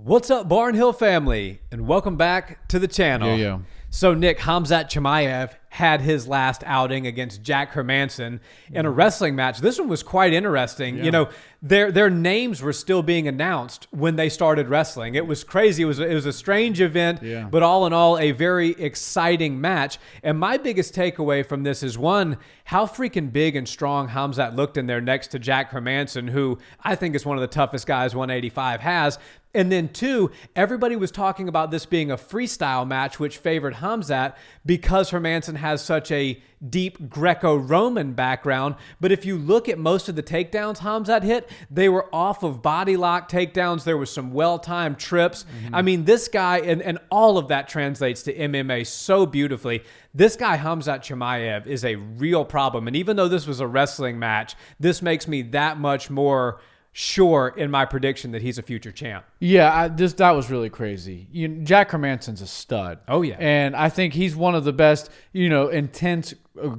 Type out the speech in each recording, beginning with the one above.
What's up, Barnhill family, and welcome back to the channel. Yeah. So, Nick, Khamzat Chimaev had his last outing against Jack Hermansson in a wrestling match. This one was quite interesting. Yeah. You know, their names were still being announced when they started wrestling. It was crazy. It was a strange event, but all in all, a very exciting match. And my biggest takeaway from this is, one, how freaking big and strong Khamzat looked in there next to Jack Hermansson, who I think is one of the toughest guys 185 has. And then two, everybody was talking about this being a freestyle match, which favored Khamzat because Hermansson has such a deep Greco-Roman background. But if you look at most of the takedowns Khamzat hit, they were off of body lock takedowns. There was some well-timed trips. I mean, this guy, and all of that translates to MMA so beautifully. This guy, Khamzat Chimaev, is a real problem. And even though this was a wrestling match, this makes me that much more sure in my prediction that he's a future champ. Yeah, that was really crazy. Jack Hermansson's a stud. Oh, yeah. And I think he's one of the best, intense,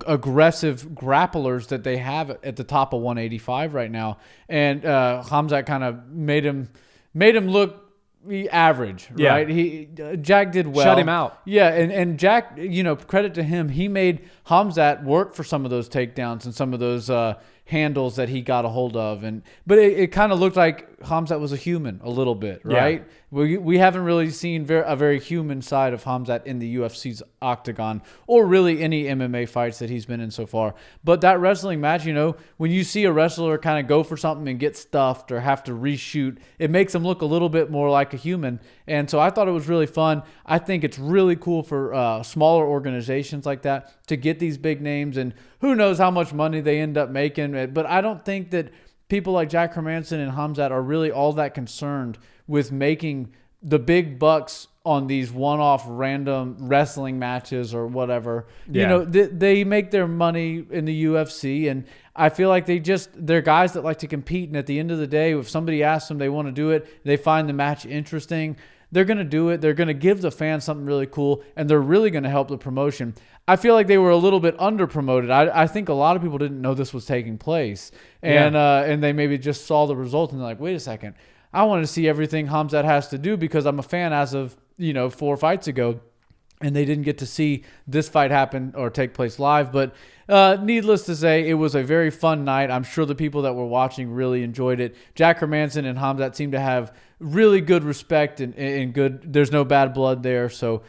aggressive grapplers that they have at the top of 185 right now. And Khamzat kind of made him look average, right? Jack did well. Shut him out. Yeah, and Jack, credit to him, he made Khamzat work for some of those takedowns and some of those handles that he got a hold of, but it kind of looked like Khamzat was a human a little bit, right? We haven't really seen a very human side of Khamzat in the UFC's octagon or really any MMA fights that he's been in so far. But that wrestling match, when you see a wrestler kind of go for something and get stuffed or have to reshoot, it makes him look a little bit more like a human. And so I thought it was really fun. I think it's really cool for smaller organizations like that to get these big names, and who knows how much money they end up making. But I don't think that people like Jack Hermansson and Khamzat are really all that concerned with making the big bucks on these one-off random wrestling matches or whatever. They make their money in the UFC, and I feel like they're guys that like to compete. And at the end of the day, if somebody asks them they want to do it, they find the match interesting, they're going to do it. They're going to give the fans something really cool, and they're really going to help the promotion. I feel like they were a little bit under-promoted. I think a lot of people didn't know this was taking place, and they maybe just saw the result, and they're like, wait a second, I want to see everything Khamzat has to do because I'm a fan as of 4 fights ago, and they didn't get to see this fight happen or take place live. But needless to say, it was a very fun night. I'm sure the people that were watching really enjoyed it. Jack Hermansson and Khamzat seem to have really good respect and good. There's no bad blood there, so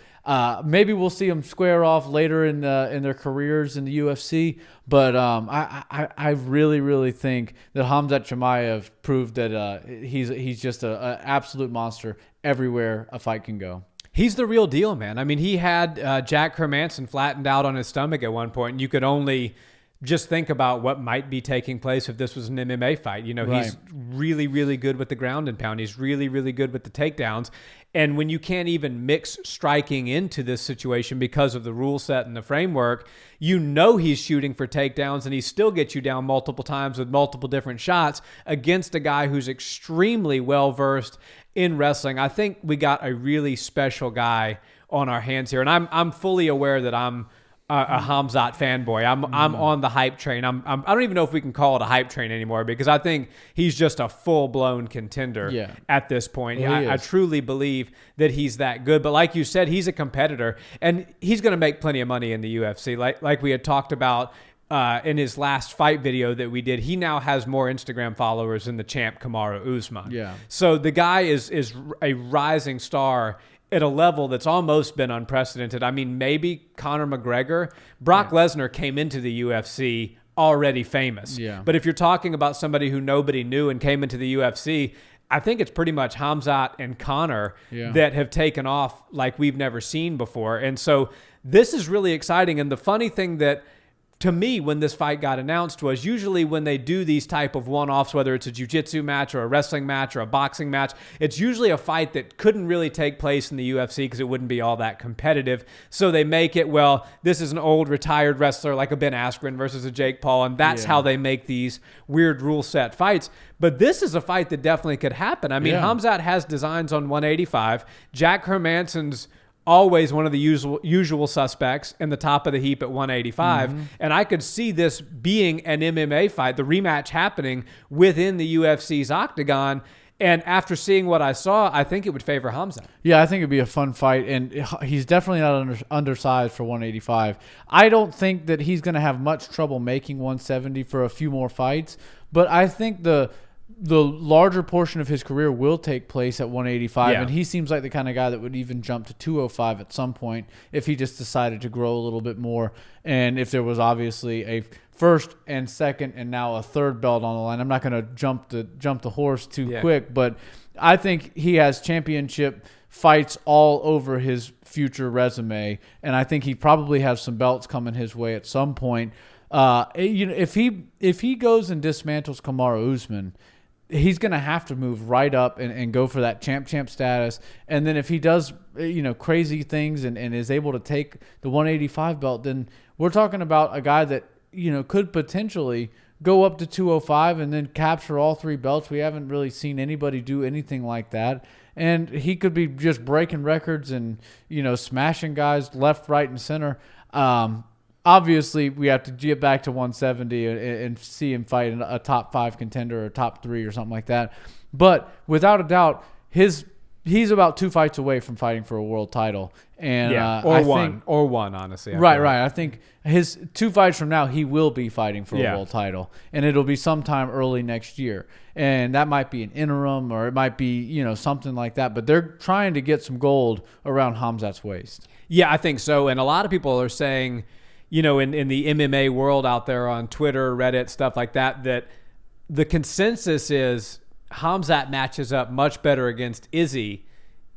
maybe we'll see them square off later in their careers in the UFC. But I really, really think that Khamzat Chimaev proved that he's just an absolute monster everywhere a fight can go. He's the real deal, man. I mean, he had Jack Hermansson flattened out on his stomach at one point, and you could only just think about what might be taking place if this was an MMA fight. He's really, really good with the ground and pound. He's really, really good with the takedowns. And when you can't even mix striking into this situation because of the rule set and the framework, he's shooting for takedowns, and he still gets you down multiple times with multiple different shots against a guy who's extremely well-versed in wrestling. I think we got a really special guy on our hands here, and I'm fully aware that I'm a Khamzat fanboy. I'm on the hype train. I don't even know if we can call it a hype train anymore, because I think he's just a full-blown contender at this point. Well, I truly believe that he's that good. But like you said, he's a competitor, and he's going to make plenty of money in the UFC. Like we had talked about in his last fight video that we did, he now has more Instagram followers than the champ Kamaru Usman. Yeah. So the guy is a rising star at a level that's almost been unprecedented. I mean, maybe Conor McGregor. Brock Lesnar came into the UFC already famous. Yeah. But if you're talking about somebody who nobody knew and came into the UFC, I think it's pretty much Khamzat and Conor that have taken off like we've never seen before. And so this is really exciting. And the funny thing that, to me, when this fight got announced, was usually when they do these type of one-offs, whether it's a jiu-jitsu match or a wrestling match or a boxing match, it's usually a fight that couldn't really take place in the UFC because it wouldn't be all that competitive. So they make it, well, this is an old retired wrestler like a Ben Askren versus a Jake Paul, and that's how they make these weird rule set fights. But this is a fight that definitely could happen. I mean, Khamzat has designs on 185. Jack Hermansson's always one of the usual suspects in the top of the heap at 185. And I could see this being an MMA fight, the rematch happening within the UFC's octagon. And after seeing what I saw, I think it would favor Khamzat. Yeah, I think it'd be a fun fight, and he's definitely not undersized for 185. I don't think that he's going to have much trouble making 170 for a few more fights, but I think the larger portion of his career will take place at 185, and he seems like the kind of guy that would even jump to 205 at some point if he just decided to grow a little bit more, and if there was obviously a first and second and now a third belt on the line. I'm not going to jump the horse too quick, but I think he has championship fights all over his future resume, and I think he probably has some belts coming his way at some point. If he goes and dismantles Kamaru Usman, he's going to have to move right up and go for that champ status. And then if he does, crazy things and is able to take the 185 belt, then we're talking about a guy that, could potentially go up to 205 and then capture all three belts. We haven't really seen anybody do anything like that. And he could be just breaking records and, smashing guys left, right, and center. Obviously, we have to get back to 170 and see him fight a top 5 contender or top 3 or something like that. But without a doubt, he's about 2 fights away from fighting for a world title. And or one, honestly. Right. I think his 2 fights from now, he will be fighting for a world title, and it'll be sometime early next year. And that might be an interim, or it might be something like that. But they're trying to get some gold around Khamzat's waist. Yeah, I think so. And a lot of people are saying, in the MMA world out there on Twitter, Reddit, stuff like that, that the consensus is Khamzat matches up much better against Izzy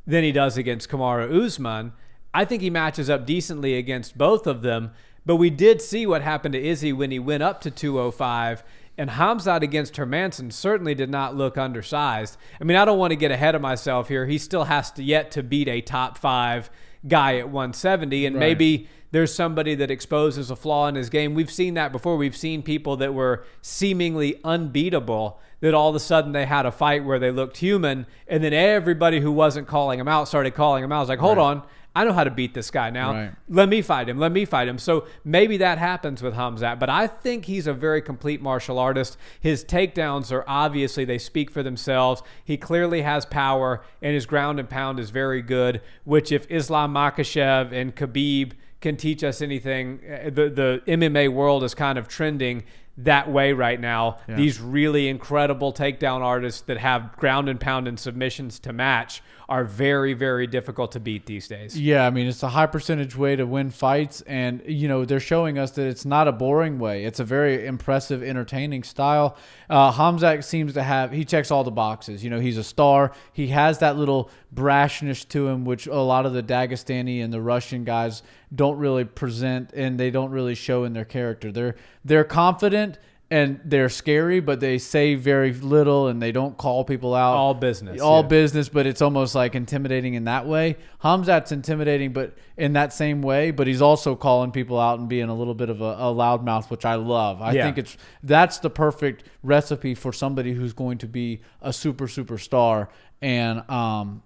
than he does against Kamaru Usman. I think he matches up decently against both of them, but we did see what happened to Izzy when he went up to 205, and Khamzat against Hermansson certainly did not look undersized. I mean, I don't want to get ahead of myself here. He still has yet to beat a top 5 guy at 170, and maybe there's somebody that exposes a flaw in his game. We've seen that before. We've seen people that were seemingly unbeatable that all of a sudden they had a fight where they looked human, and then everybody who wasn't calling him out started calling him out. I was like, hold on, I know how to beat this guy now. Right. Let me fight him. So maybe that happens with Khamzat, but I think he's a very complete martial artist. His takedowns are obviously, they speak for themselves. He clearly has power, and his ground and pound is very good, which if Islam Makhachev and Khabib can teach us anything, the MMA world is kind of trending that way right now. Yeah. These really incredible takedown artists that have ground and pound and submissions to match are very, very difficult to beat these days. Yeah, I mean, it's a high percentage way to win fights, and they're showing us that it's not a boring way. It's a very impressive, entertaining style. Khamzat seems to he checks all the boxes. He's a star. He has that little brashness to him, which a lot of the Dagestani and the Russian guys don't really present, and they don't really show in their character. They're confident and they're scary, but they say very little and they don't call people out. All business. Business, but it's almost like intimidating in that way. Khamzat's intimidating, but in that same way, but he's also calling people out and being a little bit of a loudmouth, which I love. I think that's the perfect recipe for somebody who's going to be a superstar. And,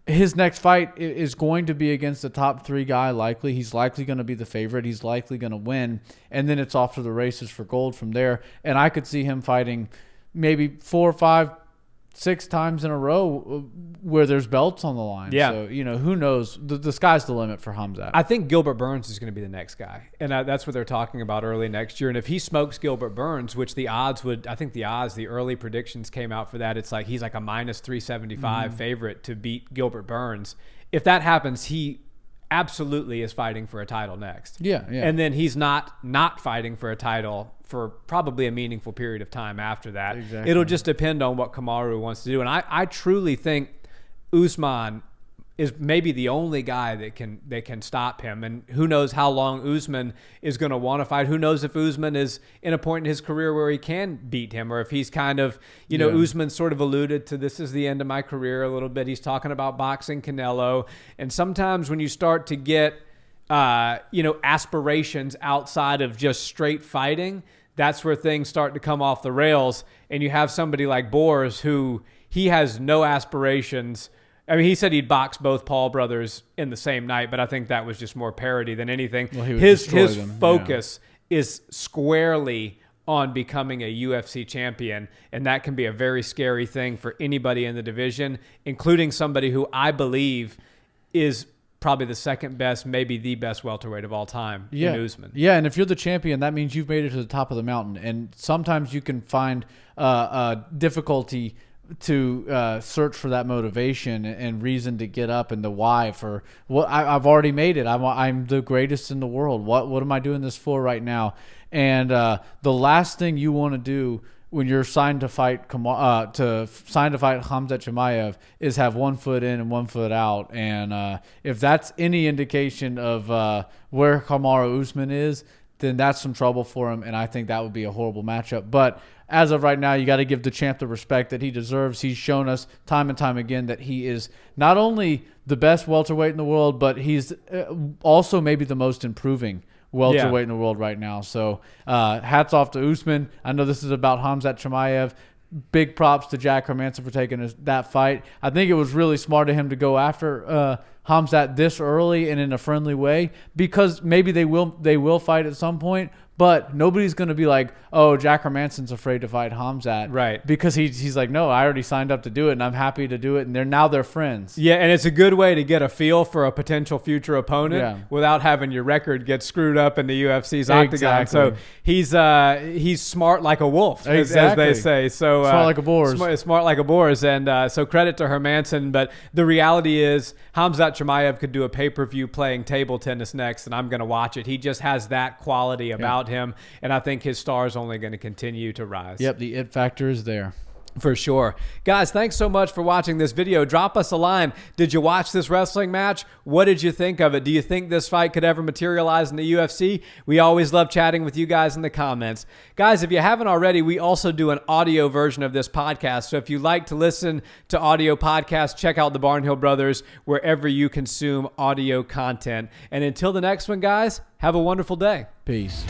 his next fight is going to be against a top 3 guy, likely. He's likely going to be the favorite. He's likely going to win. And then it's off to the races for gold from there. And I could see him fighting maybe 4, 5, 6 times in a row where there's belts on the line. Yeah. So, who knows? The sky's the limit for Khamzat. I think Gilbert Burns is going to be the next guy. And that's what they're talking about early next year. And if he smokes Gilbert Burns, which the early predictions came out for that, it's like he's like a minus 375 favorite to beat Gilbert Burns. If that happens, he absolutely is fighting for a title next. Yeah. And then he's not fighting for a title for probably a meaningful period of time after that. Exactly. It'll just depend on what Kamaru wants to do. And I truly think Usman is maybe the only guy that can stop him. And who knows how long Usman is going to want to fight. Who knows if Usman is in a point in his career where he can beat him, or if he's kind of, Usman sort of alluded to this is the end of my career a little bit. He's talking about boxing Canelo. And sometimes when you start to get, aspirations outside of just straight fighting, that's where things start to come off the rails. And you have somebody like Borz who he has no aspirations. I mean, he said he'd box both Paul brothers in the same night, but I think that was just more parody than anything. Well, his focus is squarely on becoming a UFC champion, and that can be a very scary thing for anybody in the division, including somebody who I believe is probably the second best, maybe the best welterweight of all time, in Usman. Yeah, and if you're the champion, that means you've made it to the top of the mountain. And sometimes you can find difficulty to search for that motivation and reason to get up and the why for what I've already made it. I'm the greatest in the world. What am I doing this for right now? And the last thing you want to do when you're signed to fight Khamzat Chimaev is have 1 foot in and 1 foot out. And if that's any indication of where Kamaru Usman is, then that's some trouble for him. And I think that would be a horrible matchup. But as of right now, you got to give the champ the respect that he deserves. He's shown us time and time again that he is not only the best welterweight in the world, but he's also maybe the most improving welterweight in the world right now. So hats off to Usman. I know this is about Khamzat Chimaev. Big props to Jack Hermansson for taking that fight. I think it was really smart of him to go after Khamzat this early and in a friendly way, because maybe they will fight at some point. But nobody's going to be like, oh, Jack Hermansson's afraid to fight Khamzat. Right. Because he's like, no, I already signed up to do it, and I'm happy to do it. And they're friends. Yeah, and it's a good way to get a feel for a potential future opponent without having your record get screwed up in the UFC's octagon. So he's smart like a wolf, as they say. So smart like a Borz. Smart like a Borz. And so credit to Hermansson. But the reality is Khamzat Chimaev could do a pay-per-view playing table tennis next, and I'm going to watch it. He just has that quality about him, and I think his star is only going to continue to rise. Yep, the it factor is there. For sure. Guys, thanks so much for watching this video. Drop us a line. Did you watch this wrestling match? What did you think of it? Do you think this fight could ever materialize in the UFC? We always love chatting with you guys in the comments. Guys, if you haven't already, we also do an audio version of this podcast. So if you like to listen to audio podcasts, check out the Barnhill Brothers wherever you consume audio content. And until the next one, guys, have a wonderful day. Peace.